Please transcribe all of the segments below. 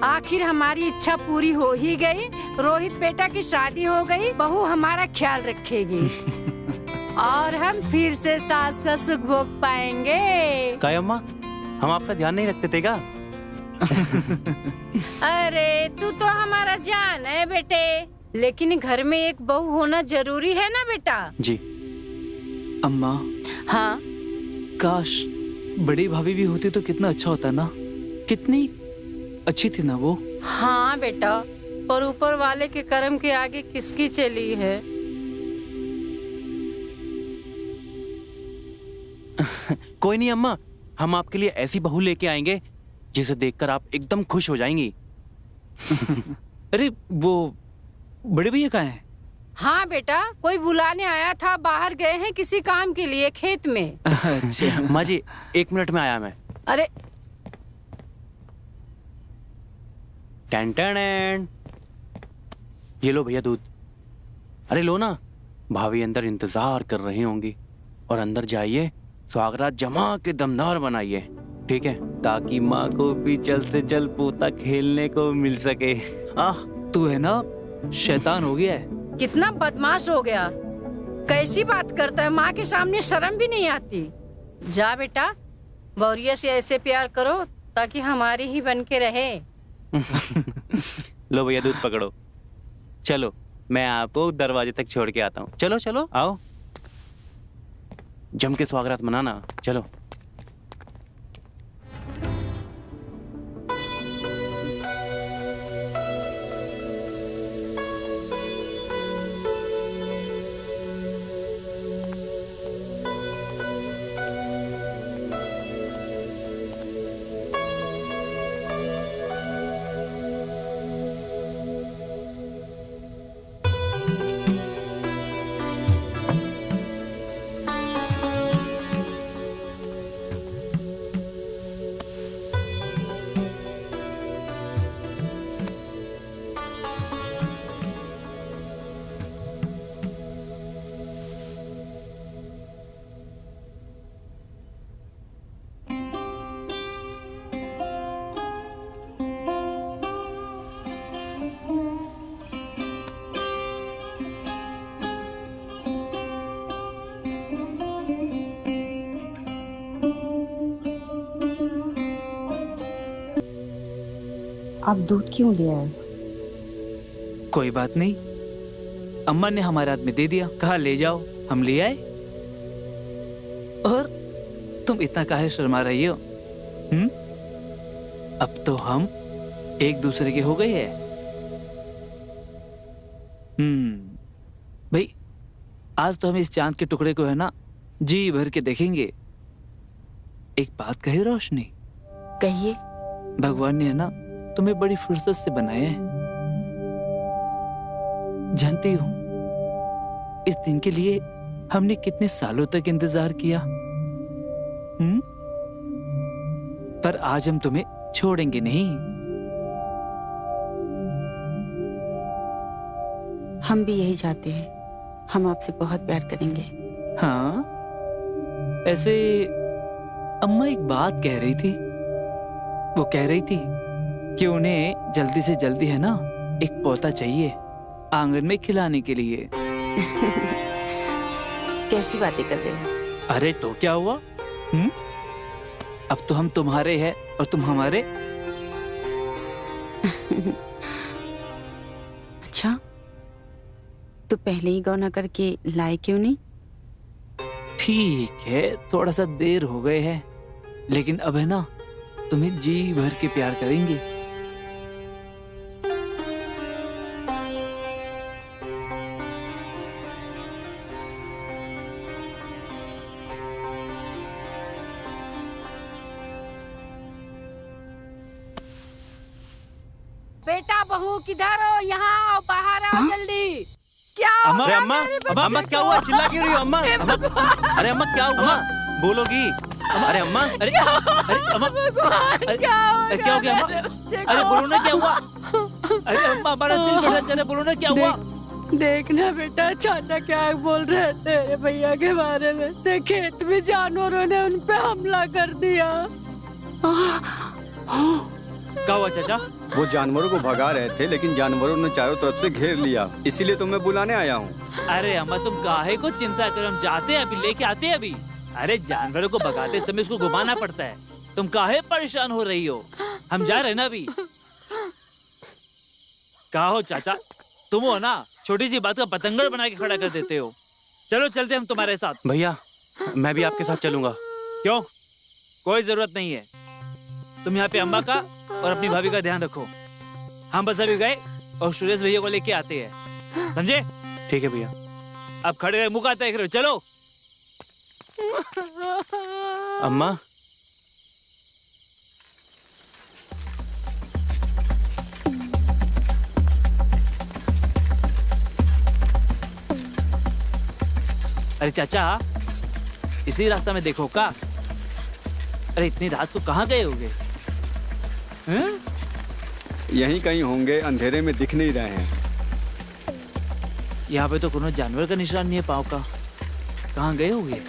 आखिर हमारी इच्छा पूरी हो ही गई। रोहित बेटा की शादी हो गई, बहू हमारा ख्याल रखेगी और हम फिर से सास का सुख भोग पाएंगे। क्या अम्मा, हम आपका ध्यान नहीं रखते थे क्या? अरे तू तो हमारा जान है बेटे, लेकिन घर में एक बहू होना जरूरी है ना बेटा। जी अम्मा। हाँ, काश बड़ी भाभी भी होती तो कितना अच्छा होता ना। कितनी अच्छी थी ना वो। हाँ बेटा, पर ऊपर वाले के कर्म के आगे किसकी चली है। कोई नहीं अम्मा, हम आपके लिए ऐसी बहू लेके आएंगे जिसे देखकर आप एकदम खुश हो जाएंगी। अरे वो बड़े भैया कहाँ हैं? हाँ बेटा, कोई बुलाने आया था, बाहर गए हैं किसी काम के लिए खेत में। अच्छा माँ जी, 1 मिनट में आया मैं। अरे टन टन। ये लो भैया दूध। अरे लो ना, भाभी अंदर इंतजार कर रही होंगी। और अंदर जाइए, स्वागरात जमा के दमदार बनाइए, ठीक है, ताकि माँ को भी जल्द से जल्द पोता खेलने को मिल सके। तू है ना शैतान हो गया है। कितना बदमाश हो गया, कैसी बात करता है, माँ के सामने शर्म भी नहीं आती। जा बेटा, बौरिया से ऐसे प्यार करो ताकि हमारी ही बन के रहे। लो भैया दूध पकड़ो। चलो मैं आपको दरवाजे तक छोड़ के आता हूँ। चलो चलो आओ, जम के स्वागत मनाना। चलो। आप दूध क्यों ले आए? कोई बात नहीं, अम्मा ने हमारे हाथ में दे दिया, कहा ले जाओ, हम ले आए। और तुम इतना काहे शर्मा रही हो? अब तो हम एक दूसरे के हो गए हैं। भाई आज तो हम इस चांद के टुकड़े को है ना जी भर के देखेंगे। एक बात कही रोशनी? कहिए। भगवान ने है ना तुम्हें बड़ी फुर्सत से बनाया है। जानती हूं इस दिन के लिए हमने कितने सालों तक इंतजार किया। पर आज हम तुम्हें छोड़ेंगे नहीं। हम भी यही चाहते हैं, हम आपसे बहुत प्यार करेंगे। हाँ, ऐसे अम्मा एक बात कह रही थी। वो कह रही थी कि उन्हें जल्दी से जल्दी है ना एक पोता चाहिए आंगन में खिलाने के लिए। कैसी बातें कर रहे हैं? अरे तो क्या हुआ? अब तो हम तुम्हारे हैं और तुम हमारे। अच्छा, तो पहले ही गौना करके लाए क्यों नहीं? ठीक है, थोड़ा सा देर हो गए है, लेकिन अब है ना तुम्हें जी भर के प्यार करेंगे। बेटा बहू किधर हो? यहाँ आओ, बाहर आओ जल्दी। क्या अम्मा, अरे अम्मा, अम्मा क्या हुआ? चिल्ला क्यों रही हो अम्मा? अरे अम्मा क्या हुआ? बोलोगी? अरे अम्मा, अरे अम्मा, अरे क्या हो गया अम्मा? अरे बोलो ना क्या हुआ? अरे अम्मा हमारा दिल बड़ा चले, बोलो ना क्या हुआ? देखना बेटा, चाचा क्या बोल रहे तेरे भैया के बारे में। देख खेत में जानवरों ने उन पे हमला कर दिया। क्या हुआ चाचा? वो जानवरों को भगा रहे थे, लेकिन जानवरों ने चारों तरफ से घेर लिया, इसीलिए तो मैं बुलाने आया हूँ। अरे अम्मा तुम काहे को चिंता करो, हम जाते हैं अभी, लेके आते हैं अभी। अरे जानवरों को भगाते समय उसको घुमाना पड़ता है, तुम काहे परेशान हो रही हो? हम जा रहे हैं ना अभी। कहा हो चाचा, तुम हो ना छोटी सी बात का पतंगड़ बना के खड़ा कर देते हो। चलो चलते हम तुम्हारे साथ। भैया मैं भी आपके साथ चलूंगा। क्यों? कोई जरूरत नहीं है, तुम यहाँ पे अम्मा का और अपनी भाभी का ध्यान रखो। हम बस अभी गए और सुरेश भैया को लेके आते हैं, समझे? ठीक है भैया। अब खड़े रहे, मुंह का देख रहे हो, चलो। अम्मा अरे चाचा, इसी रास्ता में देखो का। अरे इतनी रात को कहाँ गए होगे? यहीं कहीं होंगे, अंधेरे में दिख नहीं रहे हैं। यहाँ पे तो कोनो जानवर का निशान नहीं है पाँव का, कहाँ गए होंगे?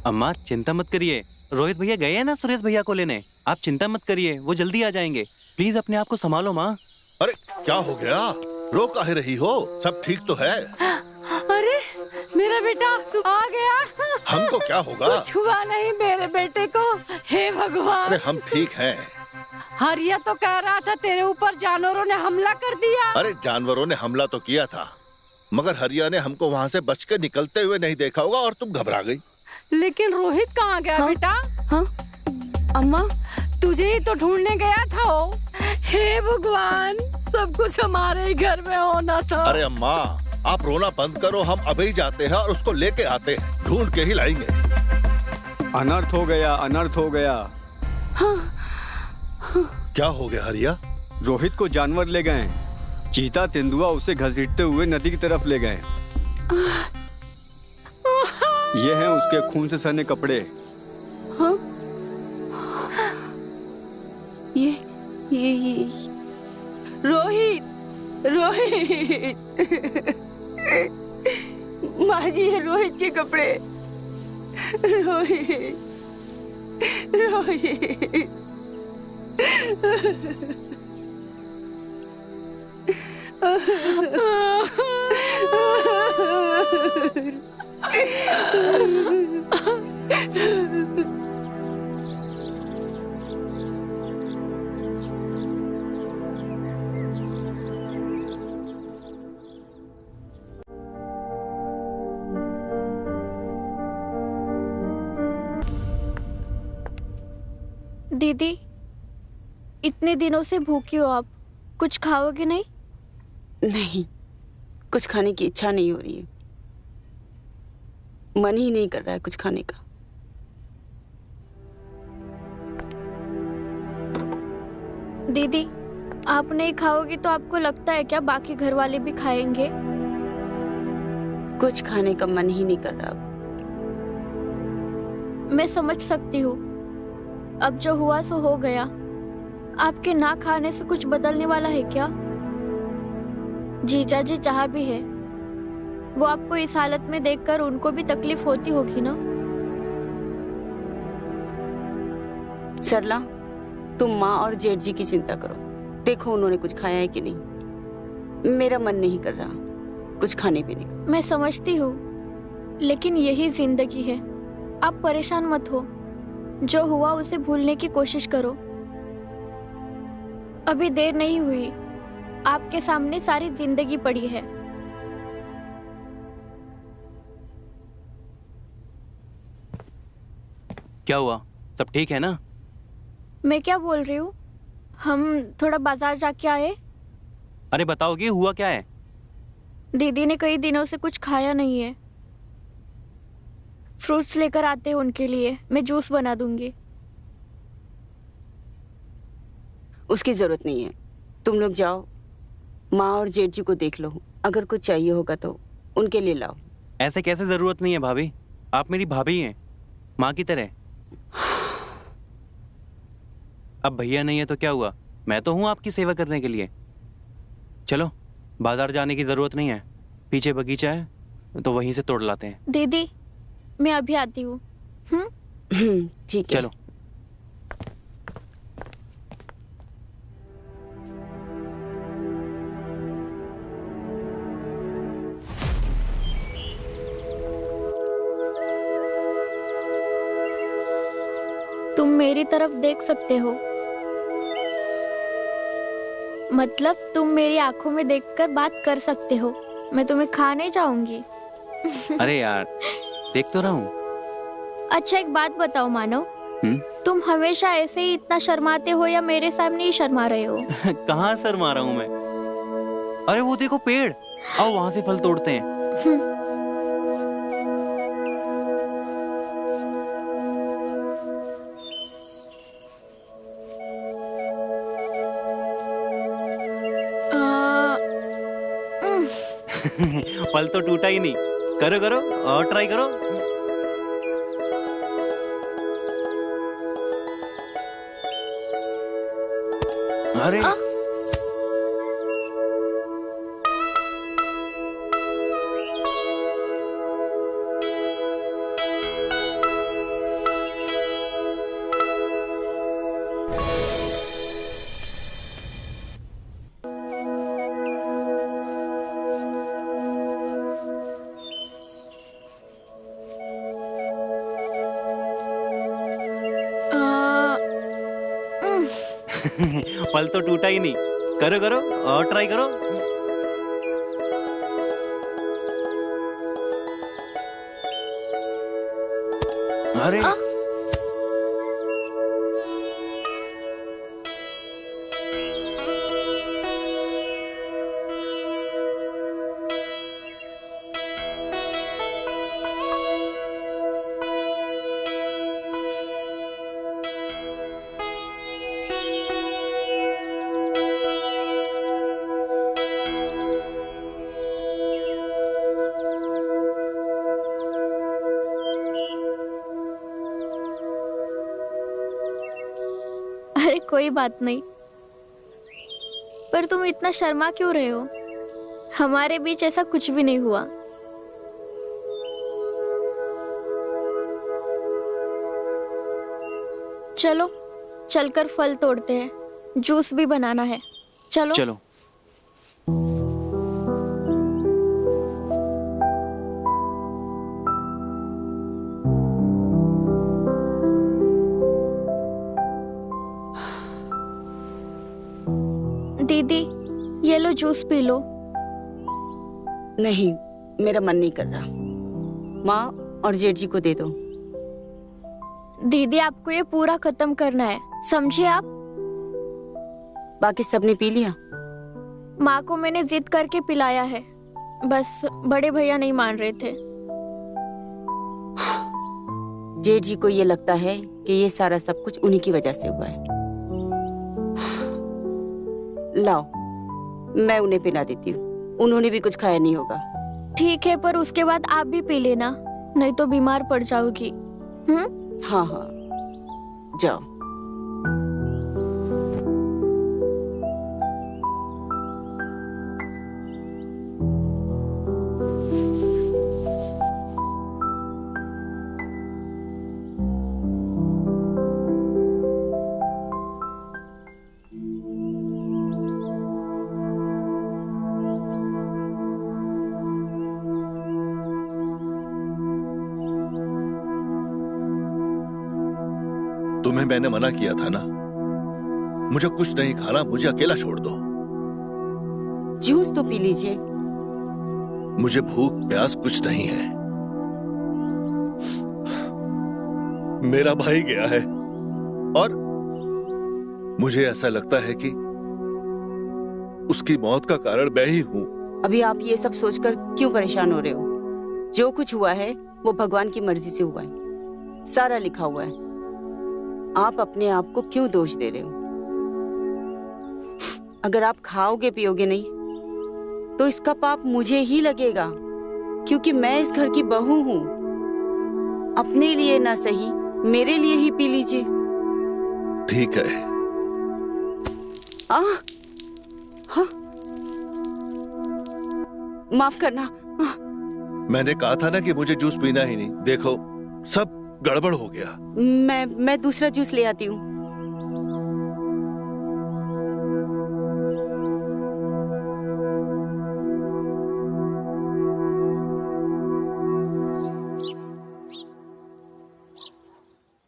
अम्मा चिंता मत करिए, रोहित भैया गए हैं ना सुरेश भैया को लेने। आप चिंता मत करिए, वो जल्दी आ जाएंगे। प्लीज अपने आप को संभालो माँ। अरे क्या हो गया, रो काहे रही हो? सब ठीक तो है? अरे मेरा बेटा तू आ गया। हमको क्या होगा? कुछ हुआ नहीं मेरे बेटे को, हे भगवान। अरे हम ठीक हैं। हरिया तो कह रहा था तेरे ऊपर जानवरों ने हमला कर दिया। अरे जानवरों ने हमला तो किया था, मगर हरिया ने हमको वहाँ से बच के निकलते हुए नहीं देखा होगा और तुम घबरा गई। लेकिन रोहित कहाँ गया? हाँ? बेटा हाँ अम्मा, तुझे ही तो ढूंढने गया था वो। हे भगवान, सब कुछ हमारे ही घर में होना था। अरे अम्मा आप रोना बंद करो, हम अभी जाते हैं और उसको लेके आते हैं, ढूंढ के ही लाएंगे। अनर्थ हो गया, अनर्थ हो गया। क्या हो गया हरिया? रोहित को जानवर ले गए। चीता तेंदुआ उसे घसीटते हुए नदी की तरफ ले गए। ये हैं उसके खून से सने कपड़े। हाँ? ये रोहित, रोहित। माँ जी, ये रोहित के कपड़े। रोहित, रोहित। दीदी, इतने दिनों से भूखी हो आप, कुछ खाओगे नहीं? नहीं, कुछ खाने की इच्छा नहीं हो रही है। मन ही नहीं कर रहा है कुछ खाने का। दीदी, आप नहीं खाओगी तो आपको लगता है क्या बाकी घर वाले भी खाएंगे? कुछ खाने का मन ही नहीं कर रहा अब। मैं समझ सकती हूँ, अब जो हुआ सो हो गया। आपके ना खाने से कुछ बदलने वाला है क्या? जीजा जी चाह भी है, वो आपको इस हालत में देखकर उनको भी तकलीफ होती होगी ना। सरला, तुम माँ और जेठ जी की चिंता करो, देखो उन्होंने कुछ खाया है कि नहीं। मेरा मन नहीं कर रहा कुछ खाने पीने का। मैं समझती हूँ, लेकिन यही जिंदगी है। आप परेशान मत हो, जो हुआ उसे भूलने की कोशिश करो। अभी देर नहीं हुई, आपके सामने सारी जिंदगी पड़ी है। क्या हुआ, सब ठीक है ना? मैं क्या बोल रही हूँ, हम थोड़ा बाजार जाके आए। अरे बताओगे हुआ क्या है? दीदी ने कई दिनों से कुछ खाया नहीं है, फ्रूट्स लेकर आते हैं उनके लिए, मैं जूस बना दूंगी। उसकी जरूरत नहीं है, तुम लोग जाओ, माँ और जेठ जी को देख लो, अगर कुछ चाहिए होगा तो उनके लिए लाओ। ऐसे कैसे जरूरत नहीं है भाभी, आप मेरी भाभी हैं, माँ की तरह। अब भैया नहीं है तो क्या हुआ, मैं तो हूं आपकी सेवा करने के लिए। चलो, बाजार जाने की जरूरत नहीं है, पीछे बगीचा है तो वहीं से तोड़ लाते हैं। दीदी, मैं अभी आती हूँ। ठीक है। चलो। तुम मेरी तरफ देख सकते हो, मतलब तुम मेरी आंखों में देखकर बात कर सकते हो। मैं तुम्हें खाने जाऊंगी। अरे यार, देख तो रहा हूँ। अच्छा एक बात बताओ मानव, तुम हमेशा ऐसे ही इतना शर्माते हो या मेरे सामने ही शर्मा रहे हो? कहाँ शर्मा रहा हूँ मैं? अरे वो देखो पेड़, आओ वहां से फल तोड़ते हैं। फल तो टूटा ही नहीं। करो करो और ट्राई करो। अरे फल तो टूटा ही नहीं। करो करो और ट्राई करो। अरे अरे कोई बात नहीं, पर तुम इतना शर्मा क्यों रहे हो? हमारे बीच ऐसा कुछ भी नहीं हुआ। चलो चलकर फल तोड़ते हैं, जूस भी बनाना है। चलो चलो। दीदी ये लो जूस पी लो। नहीं, मेरा मन नहीं कर रहा। माँ और जेठ जी को दे दो। दीदी आपको ये पूरा खत्म करना है, समझिए आप? बाकी सबने पी लिया? माँ को मैंने जिद करके पिलाया है, बस बड़े भैया नहीं मान रहे थे। जेठ जी को ये लगता है कि ये सारा सब कुछ उन्हीं की वजह से हुआ है। लाओ, मैं उन्हें पिला देती हूँ, उन्होंने भी कुछ खाया नहीं होगा। ठीक है, पर उसके बाद आप भी पी लेना, नहीं तो बीमार पड़ जाओगी। हाँ हाँ, जाओ। तुम्हें मैंने मना किया था ना, मुझे कुछ नहीं खाना, मुझे अकेला छोड़ दो। जूस तो पी लीजिए। मुझे भूख प्यास कुछ नहीं है। मेरा भाई गया है और मुझे ऐसा लगता है कि उसकी मौत का कारण मैं ही हूं। अभी आप ये सब सोचकर क्यों परेशान हो रहे हो? जो कुछ हुआ है वो भगवान की मर्जी से हुआ है, सारा लिखा हुआ है। आप अपने आप को क्यों दोष दे रहे हो? अगर आप खाओगे पियोगे नहीं तो इसका पाप मुझे ही लगेगा, क्योंकि मैं इस घर की बहू हूं। अपने लिए ना सही, मेरे लिए ही पी लीजिए। ठीक है। हाँ, माफ करना। मैंने कहा था ना कि मुझे जूस पीना ही नहीं। देखो, सब गड़बड़ हो गया। मैं दूसरा जूस ले आती हूँ।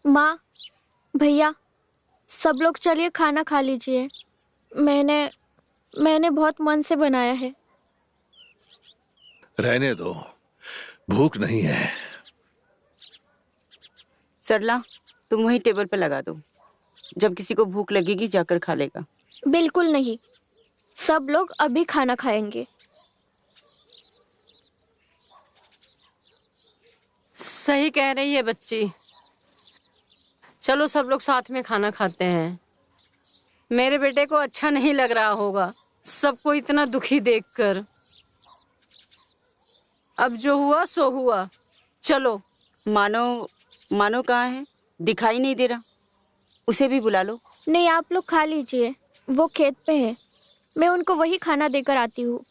माँ, भैया, सब लोग चलिए खाना खा लीजिए। मैंने बहुत मन से बनाया है। रहने दो, भूख नहीं है। सरला, तुम वही टेबल पे लगा दो। जब किसी को भूख लगेगी जाकर खा लेगा। बिल्कुल नहीं, सब लोग अभी खाना खाएंगे। सही कह रही है बच्ची। चलो सब लोग साथ में खाना खाते हैं। मेरे बेटे को अच्छा नहीं लग रहा होगा सबको इतना दुखी देखकर। अब जो हुआ सो हुआ। चलो। मानो कहाँ है? दिखाई नहीं दे रहा। उसे भी बुला लो। नहीं, आप लोग खा लीजिए, वो खेत पे है। मैं उनको वही खाना देकर आती हूँ।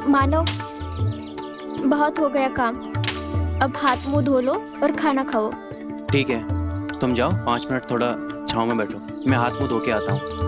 मानो, बहुत हो गया काम। अब हाथ मुंह धो लो और खाना खाओ। ठीक है, तुम जाओ 5 मिनट थोड़ा छांव में बैठो, मैं हाथ मुंह धो के आता हूँ।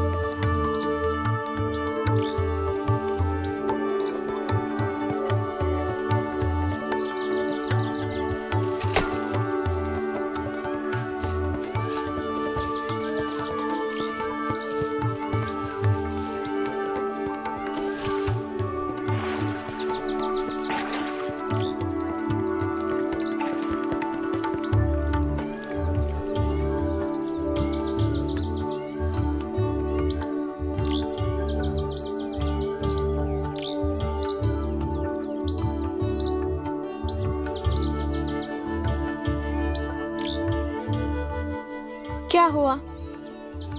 क्या हुआ?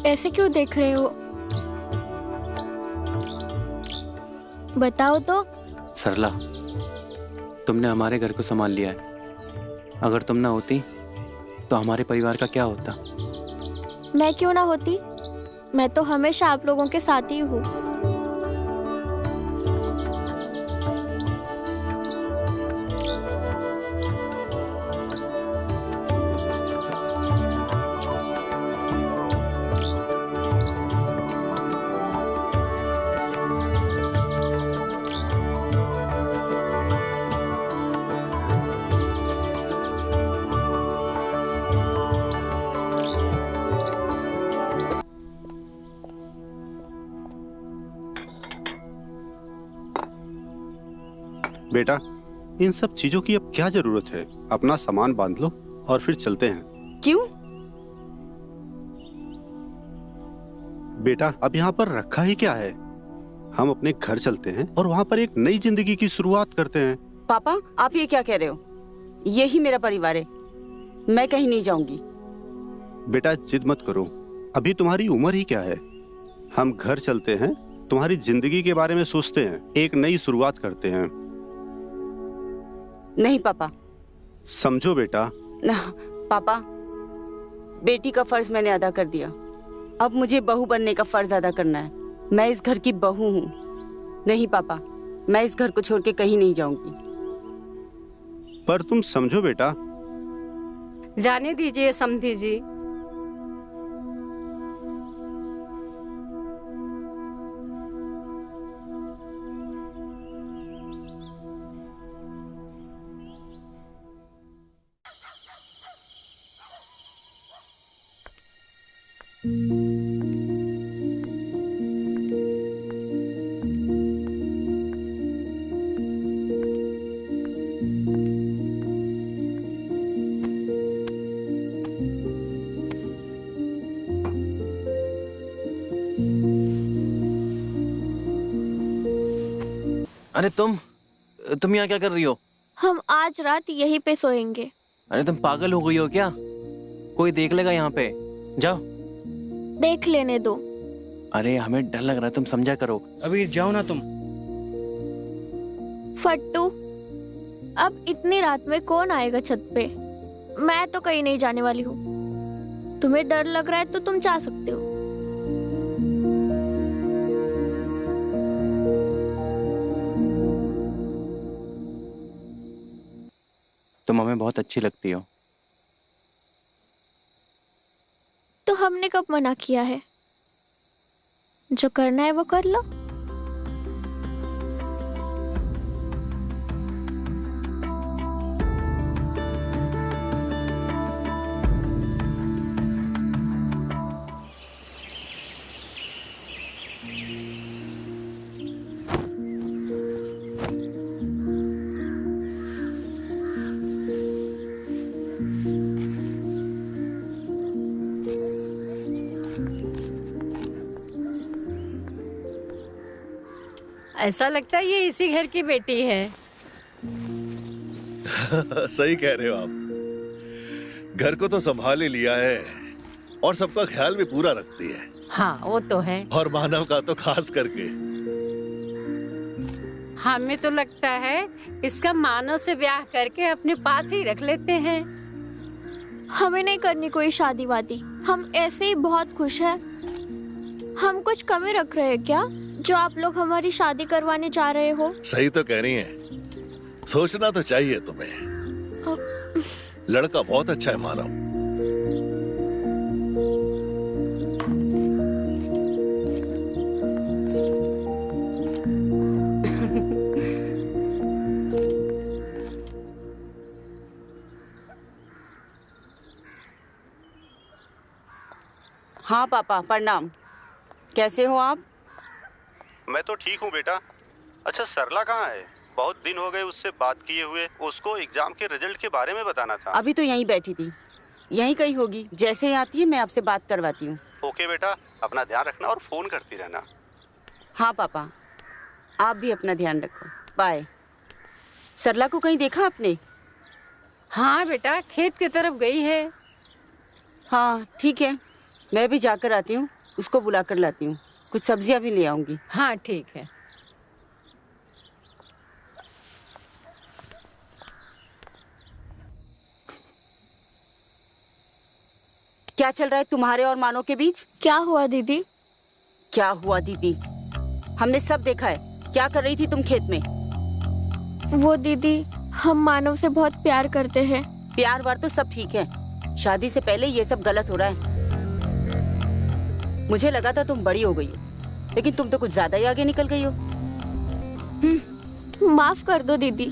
ऐसे क्यों देख रहे हो? बताओ तो। सरला, तुमने हमारे घर को संभाल लिया है। अगर तुम ना होती तो हमारे परिवार का क्या होता? मैं क्यों ना होती? मैं तो हमेशा आप लोगों के साथ ही हूँ। बेटा, इन सब चीजों की अब क्या जरूरत है? अपना सामान बांध लो और फिर चलते हैं। क्यों? बेटा, अब यहाँ पर रखा ही क्या है? हम अपने घर चलते हैं और वहाँ पर एक नई जिंदगी की शुरुआत करते हैं। पापा, आप ये क्या कह रहे हो? यही मेरा परिवार है, मैं कहीं नहीं जाऊंगी। बेटा, जिद मत करो, अभी तुम्हारी उम्र ही क्या है। हम घर चलते हैं, तुम्हारी जिंदगी के बारे में सोचते हैं, एक नई शुरुआत करते हैं। नहीं पापा। समझो बेटा। ना पापा, बेटी का फर्ज मैंने अदा कर दिया। अब मुझे बहू बनने का फर्ज अदा करना है। मैं इस घर की बहू हूँ। नहीं पापा, मैं इस घर को छोड़ के कहीं नहीं जाऊंगी। पर तुम समझो बेटा। जाने दीजिए समधी जी। अरे तुम यहाँ क्या कर रही हो? हम आज रात यहीं पे सोएंगे। अरे तुम पागल हो गई हो क्या? कोई देख लेगा यहाँ पे। जाओ। देख लेने दो। अरे हमें डर लग रहा है, तुम समझा करो। अभी जाओ ना तुम। फट्टू, अब इतनी रात में कौन आएगा छत पे? मैं तो कहीं नहीं जाने वाली हूँ। तुम्हें डर लग रहा है तो तुम जा सकते हो। तुम हमें बहुत अच्छी लगती हो। तो हमने कब मना किया है? जो करना है वो कर लो। ऐसा लगता है ये इसी घर की बेटी है। सही कह रहे हो आप। घर को तो संभाल ही लिया है और सबका ख्याल भी पूरा रखती है। हाँ वो तो है। और मानव का तो खास करके। हमें तो लगता है इसका मानव से ब्याह करके अपने पास ही रख लेते हैं। हमें नहीं करनी कोई शादी वादी, हम ऐसे ही बहुत खुश हैं। हम कुछ कमी रख रहे हैं क्या जो आप लोग हमारी शादी करवाने जा रहे हो? सही तो कह रही है, सोचना तो चाहिए तुम्हें। लड़का बहुत अच्छा है मानव। हाँ पापा प्रणाम। कैसे हो आप? मैं तो ठीक हूँ बेटा। अच्छा सरला कहाँ है? बहुत दिन हो गए उससे बात किए हुए। उसको एग्जाम के रिजल्ट के बारे में बताना था। अभी तो यहीं बैठी थी, यहीं कहीं होगी। जैसे ही आती है मैं आपसे बात करवाती हूँ। ओके बेटा, अपना ध्यान रखना और फोन करती रहना। हाँ पापा, आप भी अपना ध्यान रखो। बाय। सरला को कहीं देखा आपने? हाँ बेटा, खेत की तरफ गई है। हाँ ठीक है, मैं भी जाकर आती हूँ, उसको बुला कर लाती हूँ। कुछ सब्जियाँ भी ले आऊंगी। हाँ ठीक है। क्या चल रहा है तुम्हारे और मानो के बीच? क्या हुआ दीदी? क्या हुआ दीदी? हमने सब देखा है। क्या कर रही थी तुम खेत में? वो दीदी, हम मानव से बहुत प्यार करते हैं। प्यार वार तो सब ठीक है, शादी से पहले ये सब गलत हो रहा है। मुझे लगा था तुम बड़ी हो गई हो, लेकिन तुम तो कुछ ज्यादा ही आगे निकल गई हो। माफ कर दो दीदी,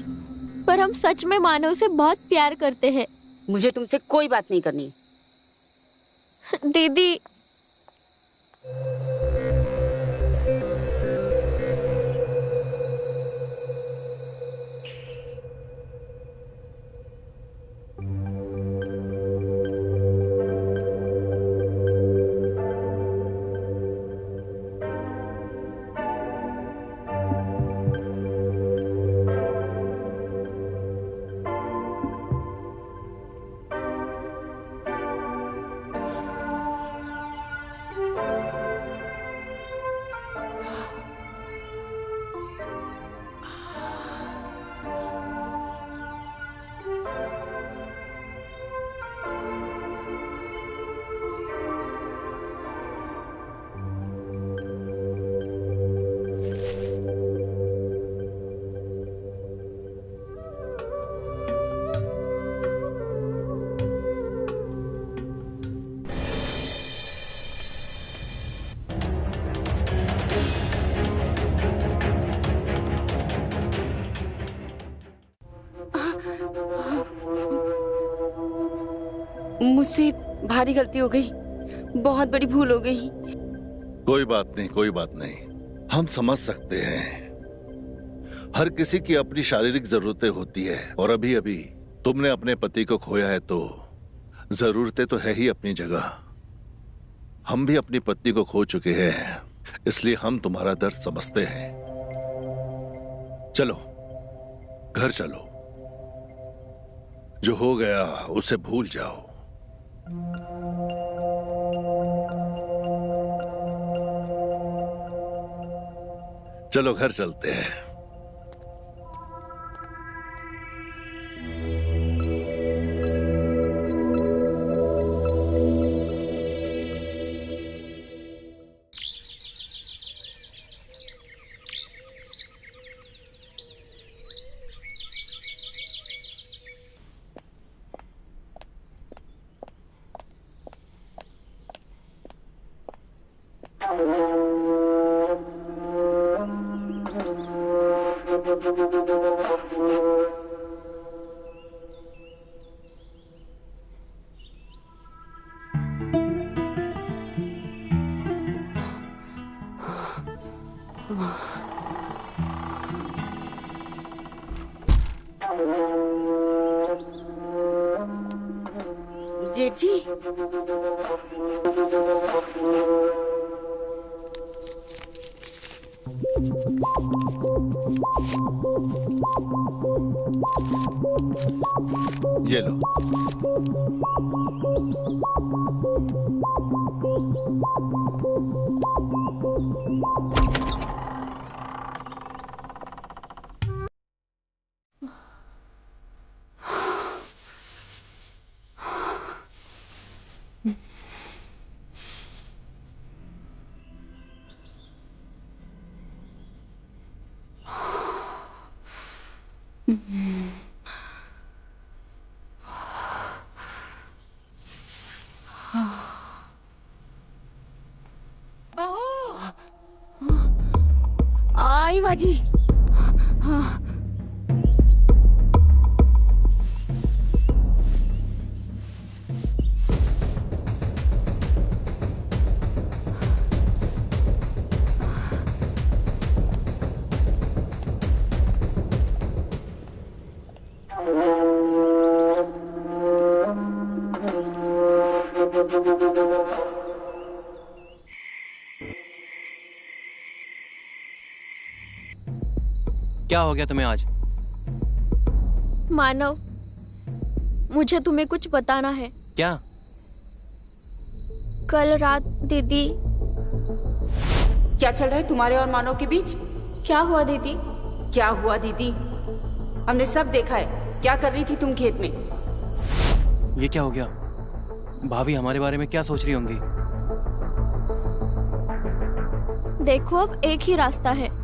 पर हम सच में मानव से बहुत प्यार करते हैं। मुझे तुमसे कोई बात नहीं करनी। दीदी, मुझसे भारी गलती हो गई, बहुत बड़ी भूल हो गई। कोई बात नहीं, कोई बात नहीं, हम समझ सकते हैं। हर किसी की अपनी शारीरिक जरूरतें होती है और अभी अभी तुमने अपने पति को खोया है तो जरूरतें तो है ही अपनी जगह। हम भी अपनी पत्नी को खो चुके हैं, इसलिए हम तुम्हारा दर्द समझते हैं। चलो घर चलो, जो हो गया उसे भूल जाओ। चलो घर चलते हैं। जेठ जी, ये लो। आई माँ जी। क्या हो गया तुम्हें आज? मानव, मुझे तुम्हें कुछ बताना है। क्या? कल रात दीदी। क्या चल रहा है तुम्हारे और मानव के बीच? क्या हुआ दीदी? क्या हुआ दीदी? हमने सब देखा है। क्या कर रही थी तुम खेत में? ये क्या हो गया? भाभी हमारे बारे में क्या सोच रही होंगी? देखो, अब एक ही रास्ता है।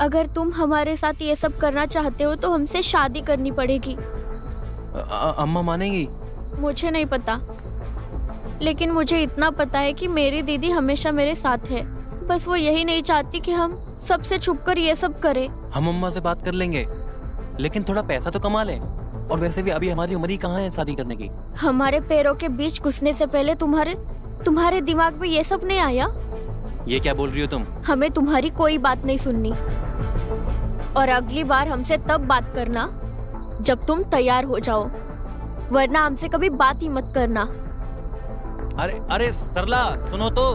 अगर तुम हमारे साथ ये सब करना चाहते हो तो हमसे शादी करनी पड़ेगी। अम्मा मानेंगी? मुझे नहीं पता, लेकिन मुझे इतना पता है कि मेरी दीदी हमेशा मेरे साथ है। बस वो यही नहीं चाहती कि हम सबसे छुपकर ये सब करें। हम अम्मा से बात कर लेंगे, लेकिन थोड़ा पैसा तो कमा लें। और वैसे भी अभी हमारी उम्र ही कहाँ है शादी करने की। हमारे पैरों के बीच घुसने से पहले तुम्हारे दिमाग में ये सब नहीं आया? ये क्या बोल रही हो तुम? हमें तुम्हारी कोई बात नहीं सुननी, और अगली बार हमसे तब बात करना जब तुम तैयार हो जाओ, वरना हमसे कभी बात ही मत करना। अरे अरे सरला, सुनो तो।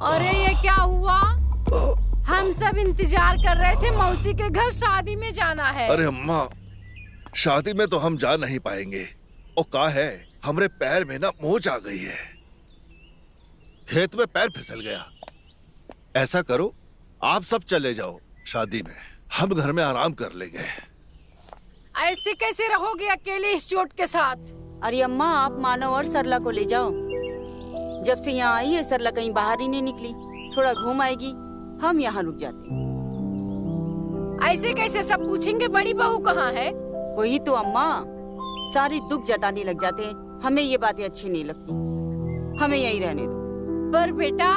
अरे ये क्या हुआ? हम सब इंतजार कर रहे थे, मौसी के घर शादी में जाना है। अरे अम्मा, शादी में तो हम जा नहीं पाएंगे। ओ का है, हमरे पैर में ना मोच आ गई है। खेत में पैर फिसल गया। ऐसा करो, आप सब चले जाओ शादी में, हम घर में आराम कर लेंगे। ऐसे कैसे रहोगे अकेले इस चोट के साथ? अरे अम्मा, आप मानव और सरला को ले जाओ। जब से यहाँ आई है सरला कहीं बाहर ही नहीं निकली। थोड़ा घूम आएगी, हम यहाँ रुक जाते। ऐसे कैसे सब पूछेंगे बड़ी बहू कहाँ है? वही तो अम्मा, सारी दुख जताने लग जाते हैं। हमें ये बातें अच्छी नहीं लगती, हमें यहीं रहने दो। पर बेटा।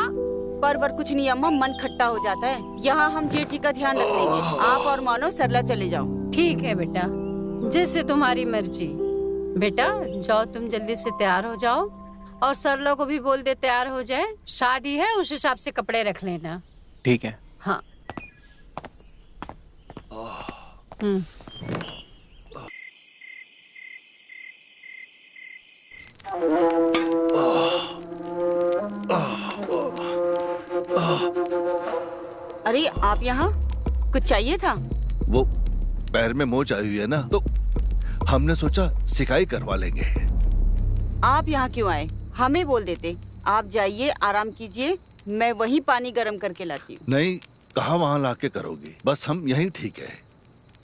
पर कुछ नहीं अम्मा, मन खट्टा हो जाता है। यहाँ हम जेठ जी का ध्यान रख लेंगे। आप और मानो सरला चले जाओ। ठीक है बेटा, जैसे तुम्हारी मर्जी। बेटा जाओ, तुम जल्दी से तैयार हो जाओ और सरला को भी बोल दे तैयार हो जाए। शादी है, उस हिसाब से कपड़े रख लेना। ठीक है। हाँ। अरे आप यहाँ, कुछ चाहिए था? वो पैर में मोच आई हुई है ना, तो हमने सोचा सिकाई करवा लेंगे। आप यहाँ क्यों आए? हमें बोल देते। आप जाइए, आराम कीजिए, मैं वहीं पानी गर्म करके लाती हूँ। नहीं, कहाँ वहां लाके करोगी? बस हम यहीं ठीक है,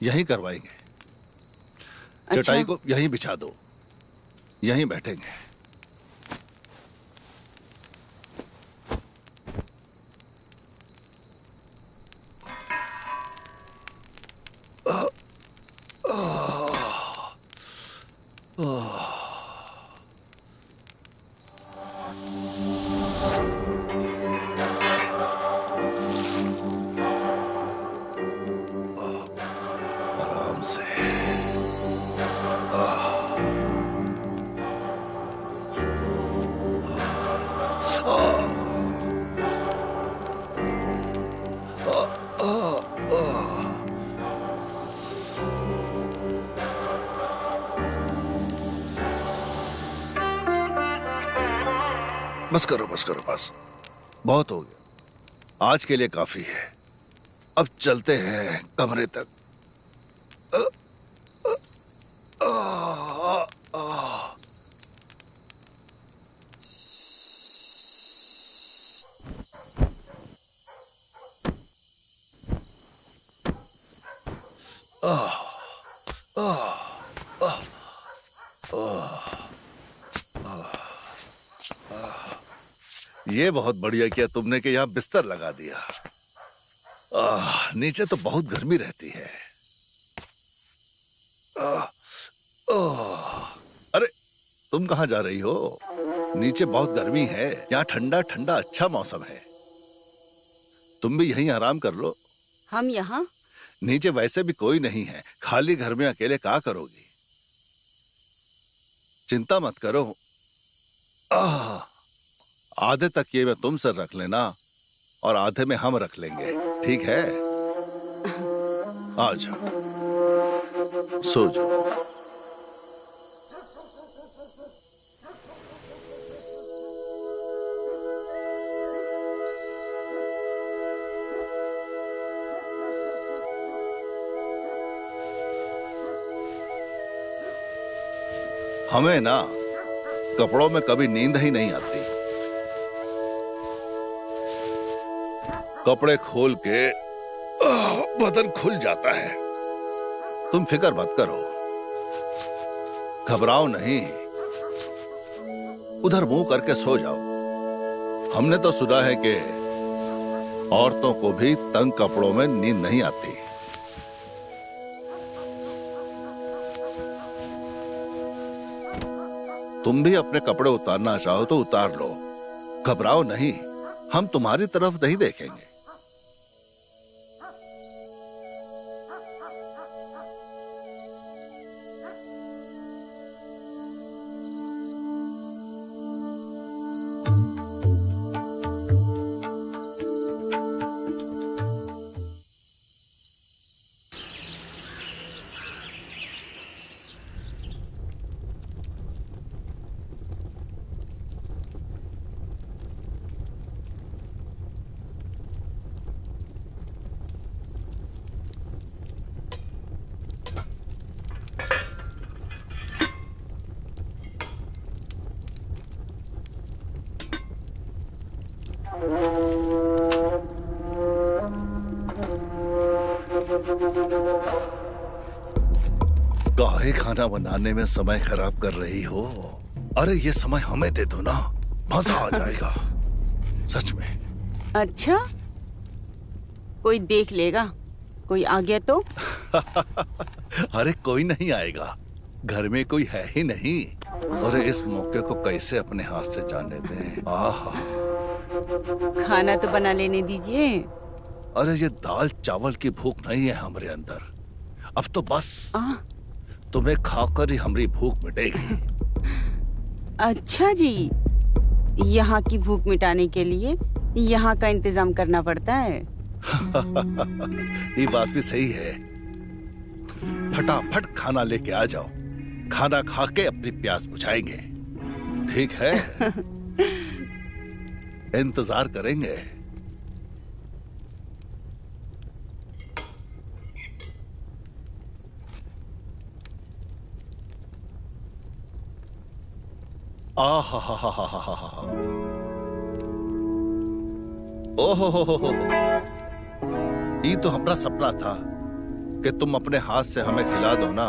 यहीं करवाएंगे। अच्छा। चटाई को यहीं बिछा दो, यहीं बैठेंगे। आराम से। बस करो, बस करो, बस बहुत हो गया। आज के लिए काफी है। अब चलते हैं कमरे तक। ये बहुत बढ़िया किया तुमने कि यहाँ बिस्तर लगा दिया। नीचे तो बहुत गर्मी रहती है। अरे तुम कहाँ जा रही हो? नीचे बहुत गर्मी है, यहाँ ठंडा ठंडा अच्छा मौसम है। तुम भी यहीं आराम कर लो। हम यहाँ? नीचे वैसे भी कोई नहीं है, खाली घर में अकेले क्या करोगी? चिंता मत करो। आधे तक ये मैं तुम सर रख लेना और आधे में हम रख लेंगे, ठीक है? आ जाओ, सो जाओ। हमें ना कपड़ों में कभी नींद ही नहीं आती। कपड़े खोल के बदन खुल जाता है। तुम फिक्र मत करो, घबराओ नहीं, उधर मुंह करके सो जाओ। हमने तो सुना है कि औरतों को भी तंग कपड़ों में नींद नहीं आती। तुम भी अपने कपड़े उतारना चाहो तो उतार लो, घबराओ नहीं, हम तुम्हारी तरफ नहीं देखेंगे। काहे खाना बनाने में समय खराब कर रही हो? अरे ये समय हमें दे दो ना, मजा आ जाएगा सच में। अच्छा, कोई देख लेगा, कोई आ गया तो? अरे कोई नहीं आएगा, घर में कोई है ही नहीं। अरे इस मौके को कैसे अपने हाथ से जाने दें। आहा, खाना तो बना लेने दीजिए। अरे ये दाल चावल की भूख नहीं है हमारे अंदर। अब तो बस तुम्हें खाकर ही हमारी भूख मिटेगी। अच्छा जी, यहाँ की भूख मिटाने के लिए यहाँ का इंतजाम करना पड़ता है। ये बात भी सही है। फटाफट खाना लेके आ जाओ, खाना खा के अपनी प्यास बुझाएंगे, ठीक है? इंतजार करेंगे। आहा, ओहो, ये तो हमारा सपना था कि तुम अपने हाथ से हमें खिला दो ना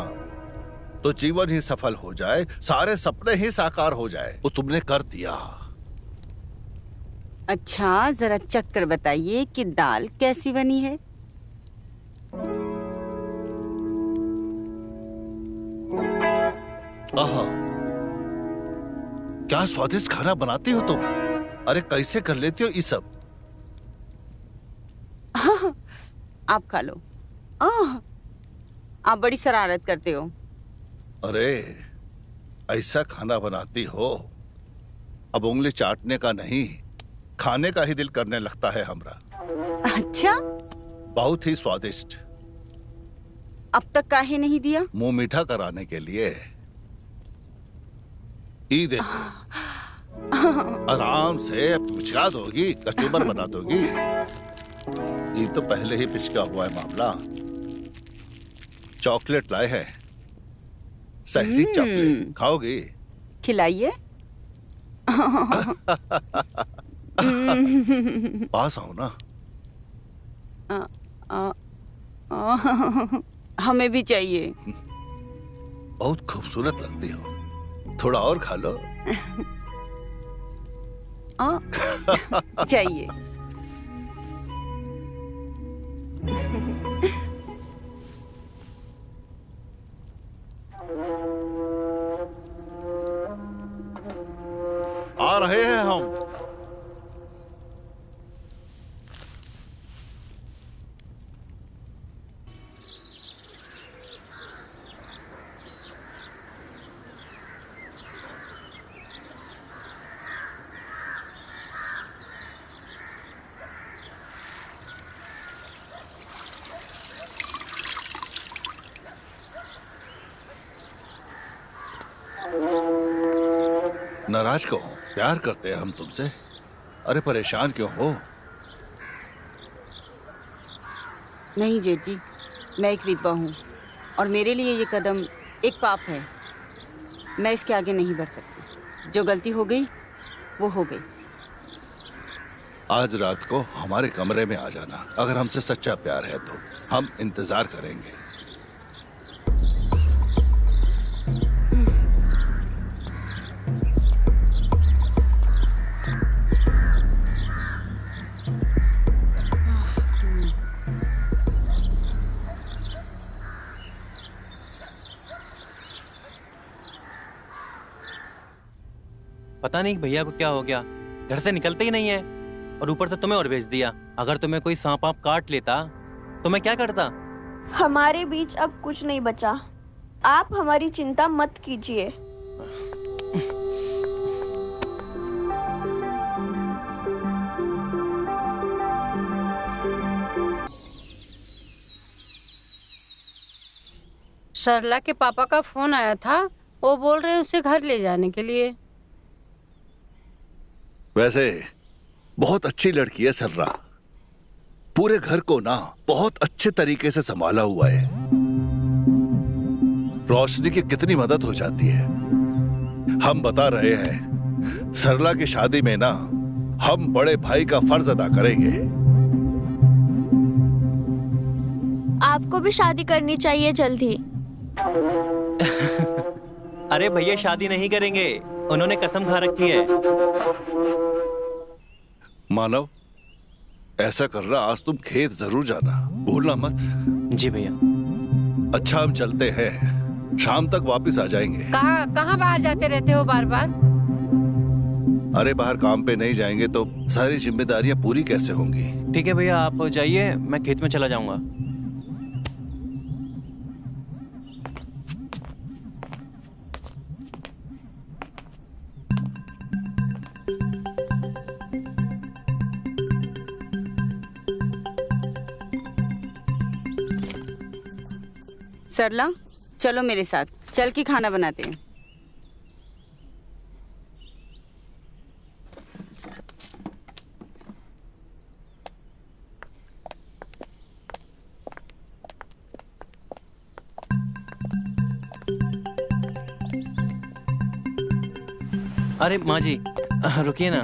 तो जीवन ही सफल हो जाए, सारे सपने ही साकार हो जाए। वो तुमने कर दिया। अच्छा, जरा चक्कर बताइए कि दाल कैसी बनी है? आहा, क्या स्वादिष्ट खाना बनाती हो तुम। अरे कैसे कर लेती हो ये सब? आप खा लो। आप बड़ी शरारत करते हो। अरे ऐसा खाना बनाती हो, अब उंगली चाटने का नहीं, खाने का ही दिल करने लगता है हमरा। अच्छा, बहुत ही स्वादिष्ट। अब तक काहे नहीं दिया? मुंह मीठा कराने के लिए। ई देखो, आराम से पिचका दोगी, कचूबर बना दोगी। ये तो पहले ही पिचका हुआ है मामला। चॉकलेट लाए हैं, सहजी चॉकलेट, खाओगी? खिलाइए। पास आओ ना। हमें भी चाहिए। बहुत खूबसूरत लगती हो, थोड़ा और खा लो। चाहिए। आ रहे हैं हम। नाराज क्यों हो? प्यार करते हैं हम तुमसे। अरे परेशान क्यों हो? नहीं जेठ जी, मैं एक विधवा हूँ और मेरे लिए ये कदम एक पाप है। मैं इसके आगे नहीं बढ़ सकती। जो गलती हो गई वो हो गई। आज रात को हमारे कमरे में आ जाना। अगर हमसे सच्चा प्यार है तो हम इंतजार करेंगे। पता नहीं भैया को क्या हो गया, घर से निकलते ही नहीं है और ऊपर से तुम्हें और भेज दिया। अगर तुम्हें कोई सांप आप काट लेता तो मैं क्या करता? हमारे बीच अब कुछ नहीं बचा। आप हमारी चिंता मत कीजिए। सरला के पापा का फोन आया था, वो बोल रहे हैं उसे घर ले जाने के लिए। वैसे बहुत अच्छी लड़की है सरला, पूरे घर को ना बहुत अच्छे तरीके से संभाला हुआ है। रोशनी की कितनी मदद हो जाती है। हम बता रहे हैं सरला की शादी में ना हम बड़े भाई का फर्ज अदा करेंगे। आपको भी शादी करनी चाहिए जल्दी। अरे भैया शादी नहीं करेंगे, उन्होंने कसम खा रखी है। मानव, ऐसा करना, आज तुम खेत जरूर जाना, भूलना मत। जी भैया। अच्छा हम चलते हैं, शाम तक वापस आ जाएंगे। कहाँ बाहर जाते रहते हो बार बार? अरे बाहर काम पे नहीं जाएंगे तो सारी जिम्मेदारियां पूरी कैसे होंगी? ठीक है भैया, आप जाइए, मैं खेत में चला जाऊंगा। सरला, चलो मेरे साथ, चल के खाना बनाते हैं। अरे माँ जी, रुकिए ना,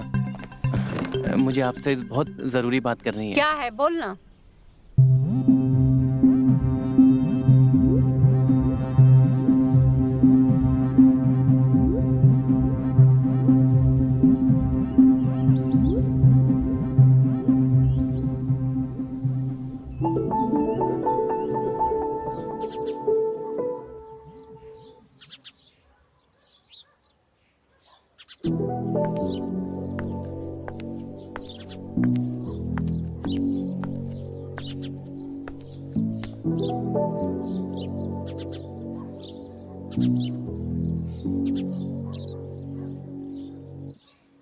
मुझे आपसे बहुत जरूरी बात करनी है। क्या है, बोलना।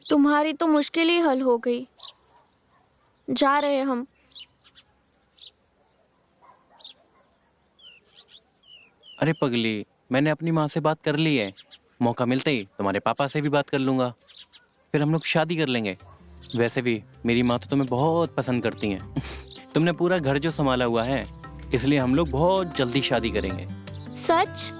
तुम्हारी तो मुश्किल ही हल हो गई। जा रहे हम। अरे पगली, मैंने अपनी माँ से बात कर ली है। मौका मिलते ही तुम्हारे पापा से भी बात कर लूंगा, फिर हम लोग शादी कर लेंगे। वैसे भी मेरी माँ तो तुम्हें बहुत पसंद करती हैं। तुमने पूरा घर जो संभाला हुआ है, इसलिए हम लोग बहुत जल्दी शादी करेंगे। सच?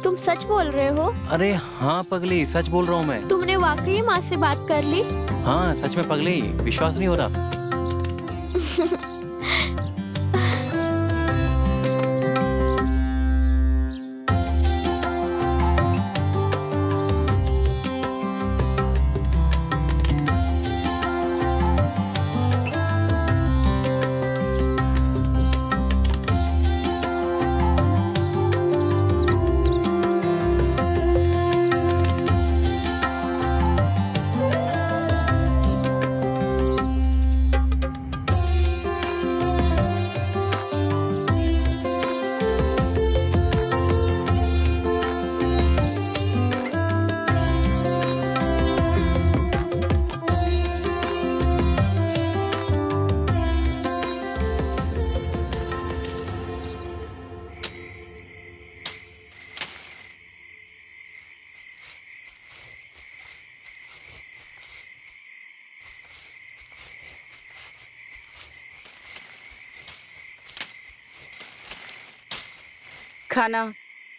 तुम सच बोल रहे हो? अरे हाँ पगली, सच बोल रहा हूँ मैं। तुमने वाकई माँ से बात कर ली? हाँ सच में पगली, विश्वास नहीं हो रहा?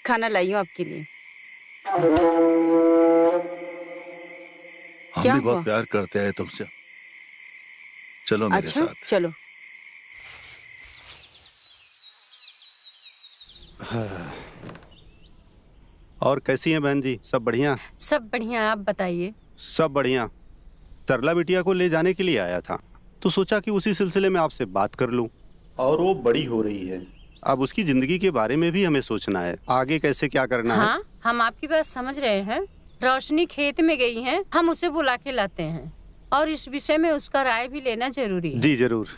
खाना लाई हूँ आपके लिए। हम क्या भी बहुत हुआ? प्यार करते हैं तुमसे। चलो मेरे अच्छा, साथ। चलो। और कैसी हैं बहन जी, सब बढ़िया? सब बढ़िया, आप बताइए। सब बढ़िया। तरला बिटिया को ले जाने के लिए आया था, तो सोचा कि उसी सिलसिले में आपसे बात कर लूं। और वो बड़ी हो रही है, अब उसकी जिंदगी के बारे में भी हमें सोचना है, आगे कैसे क्या करना है। हाँ, हम आपकी बात समझ रहे हैं। रोशनी खेत में गई है, हम उसे बुला के लाते हैं और इस विषय में उसका राय भी लेना जरूरी है। जी जरूर।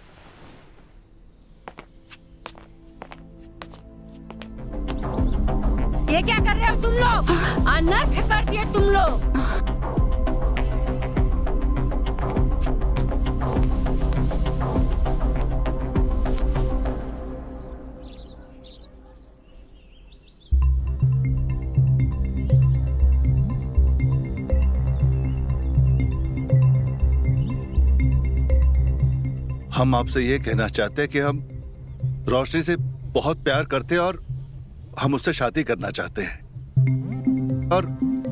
ये क्या कर रहे हो तुम लोग? अनर्थ कर दिए तुम लोग। हम आपसे ये कहना चाहते हैं कि हम रोशनी से बहुत प्यार करते हैं और हम उससे शादी करना चाहते हैं। और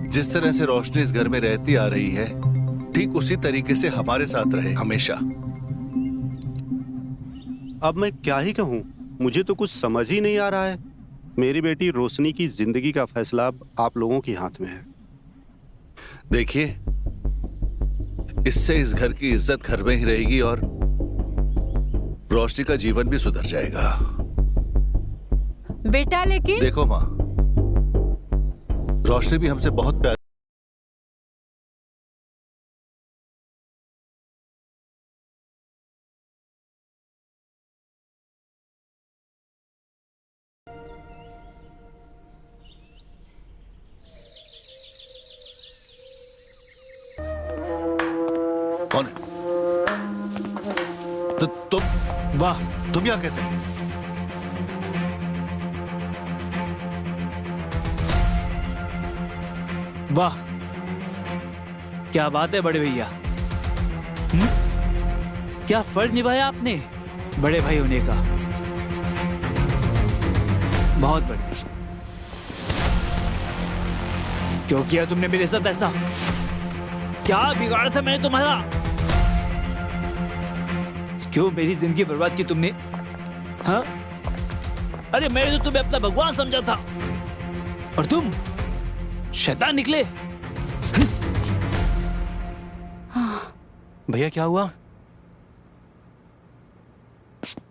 जिस तरह से रोशनी इस घर में रहती आ रही है, ठीक उसी तरीके से हमारे साथ रहे हमेशा। अब मैं क्या ही कहूँ, मुझे तो कुछ समझ ही नहीं आ रहा है। मेरी बेटी रोशनी की जिंदगी का फैसला अब आप लोगों के हाथ में है। देखिए, इससे इस घर की इज्जत घर में ही रहेगी और रोशनी का जीवन भी सुधर जाएगा। बेटा लेकिन देखो माँ, रोशनी भी हमसे बहुत प्यार। कौन है? तुम वाह, तुम यहाँ कैसे? वाह, क्या बात है बड़े भैया। क्या फर्ज निभाया आपने बड़े भाई होने का। बहुत बढ़िया। क्यों किया तुमने मेरे साथ ऐसा? क्या बिगाड़ा था मैंने तुम्हारा? क्यों मेरी जिंदगी बर्बाद की तुमने? हाँ? अरे मैंने तो तुम्हें अपना भगवान समझा था और तुम शैतान निकले। भैया क्या हुआ?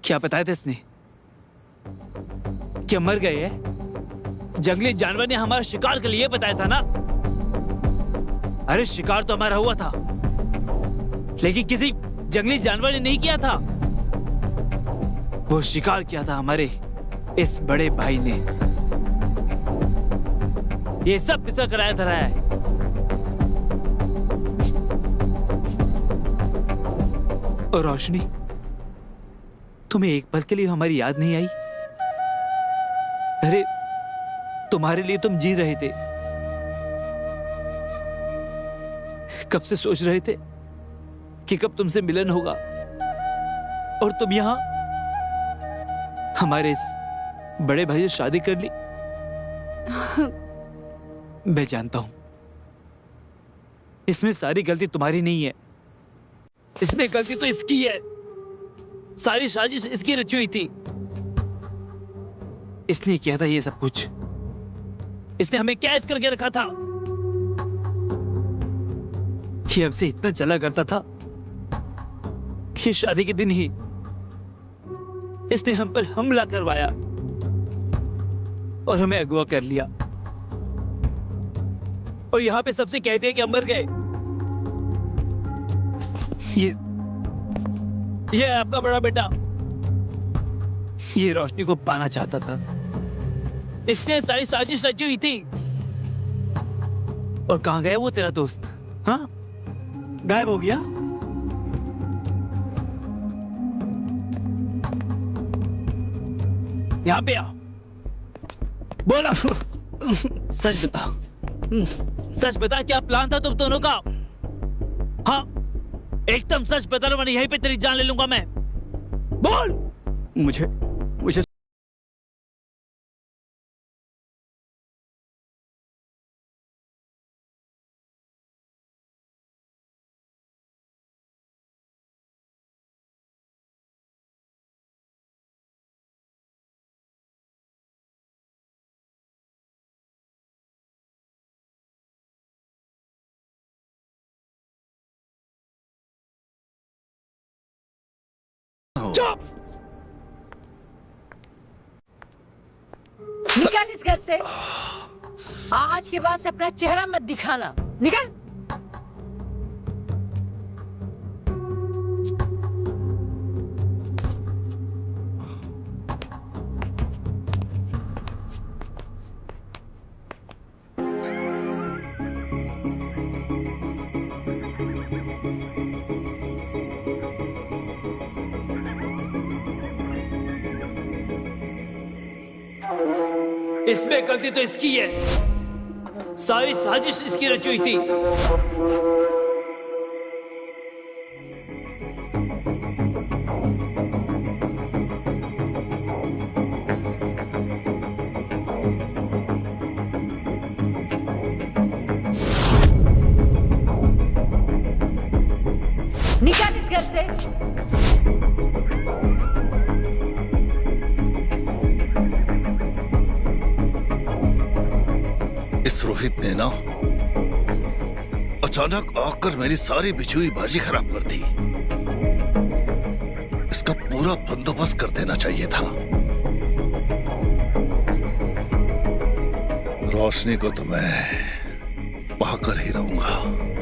क्या बताया था इसने? क्या मर गए हैं? जंगली जानवर ने हमारा शिकार के लिए बताया था ना। अरे शिकार तो हमारा हुआ था, लेकिन किसी जंगली जानवर ने नहीं किया था। वो शिकार किया था हमारे इस बड़े भाई ने। ये सब किसका कराया धराया है? और रोशनी, तुम्हें एक पल के लिए हमारी याद नहीं आई? अरे तुम्हारे लिए तुम जी रहे थे, कब से सोच रहे थे कि कब तुमसे मिलन होगा, और तुम यहां हमारे इस बड़े भाई से शादी कर ली। मैं जानता हूं इसमें सारी गलती तुम्हारी नहीं है, इसमें गलती तो इसकी है। सारी साजिश इसकी रची हुई थी। इसने किया था ये सब कुछ। इसने हमें कैद करके रखा था। ये हमसे इतना चला करता था कि शादी के दिन ही इसने हम पर हमला करवाया और हमें अगवा कर लिया। और यहां पे सबसे कहते हैं कि हम मर गए। ये आपका बड़ा बेटा ये रोशनी को पाना चाहता था। इसने सारी साजिश रची हुई थी। और कहां गया वो तेरा दोस्त? हाँ, गायब हो गया। यहां पे आ, बोला। सच बता, सच बता, क्या प्लान था तुम दोनों का? हाँ, एकदम सच बता लो, वरना यहीं पे तेरी जान ले लूंगा मैं। बोल। मुझे चुप! निकल इस घर से। आज के बाद से अपना चेहरा मत दिखाना। निकल। इसमें गलती तो इसकी है। सारी साजिश इसकी रची हुई थी। निकल इस घर से। इस रोहित ने ना अचानक आकर मेरी सारी बिछी हुई बाजी खराब कर दी। इसका पूरा बंदोबस्त कर देना चाहिए था। रोशनी को तो मैं पाकर ही रहूंगा।